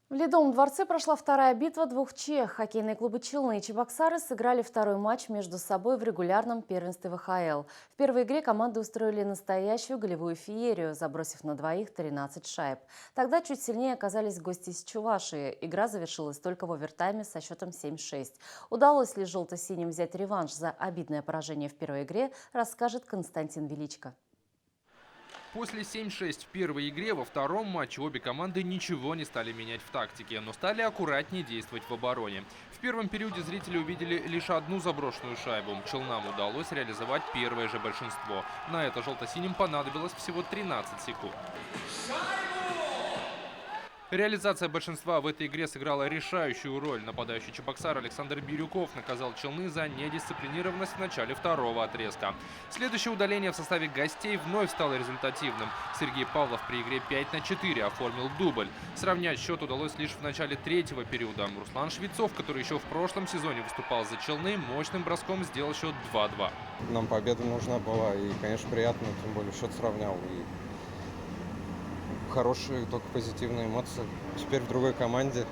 В Ледовом дворце прошла вторая битва двух чех. Хоккейные клубы «Челны» и «Чебоксары» сыграли второй матч между собой в регулярном первенстве ВХЛ. В первой игре команды устроили настоящую голевую феерию, забросив на двоих 13 шайб. Тогда чуть сильнее оказались гости из Чувашии. Игра завершилась только в овертайме со счетом 7-6. Удалось ли желто-синим взять реванш за обидное поражение в первой игре, расскажет Константин Величко. После 7-6 в первой игре во втором матче обе команды ничего не стали менять в тактике, но стали аккуратнее действовать в обороне. В первом периоде зрители увидели лишь одну заброшенную шайбу. Челнам удалось реализовать первое же большинство. На это желто-синим понадобилось всего 13 секунд. Реализация большинства в этой игре сыграла решающую роль. Нападающий Чебоксар Александр Бирюков наказал Челны за недисциплинированность в начале второго отрезка. Следующее удаление в составе гостей вновь стало результативным. Сергей Павлов при игре 5-4 оформил дубль. Сравнять счет удалось лишь в начале третьего периода. Руслан Швецов, который еще в прошлом сезоне выступал за Челны, мощным броском сделал счет 2-2. Нам победа нужна была, и, конечно, приятно, тем более счет сравнял. И хорошие, только позитивные эмоции. Теперь в другой команде.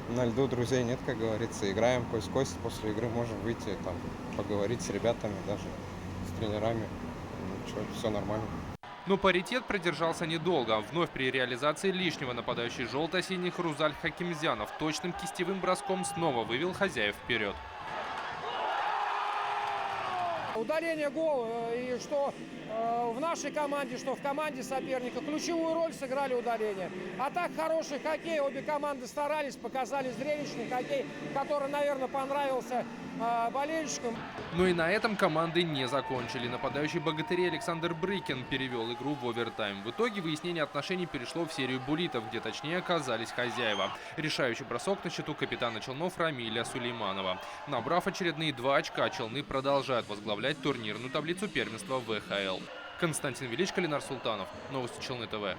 На льду друзей нет, как говорится. Играем кость-кость. После игры можем выйти, там, поговорить с ребятами, даже с тренерами. Ничего, все нормально. Но паритет продержался недолго. Вновь при реализации лишнего нападающий желто-синих Рузаль Хакимзянов точным кистевым броском снова вывел хозяев вперед. Удаление гол, и что в нашей команде, что в команде соперника, ключевую роль сыграли удаления. А так хороший хоккей, обе команды старались, показали зрелищный хоккей, который, наверное, понравился болельщикам. Но и на этом команды не закончили. Нападающий богатырей Александр Брыкин перевел игру в овертайм. В итоге выяснение отношений перешло в серию буллитов, где точнее оказались хозяева. Решающий бросок на счету капитана Челнов Рамиля Сулейманова. Набрав очередные 2 очка, Челны продолжают возглавлять турнирную таблицу первенства ВХЛ. Константин Величко, Ленар Султанов. Новости Челны ТВ.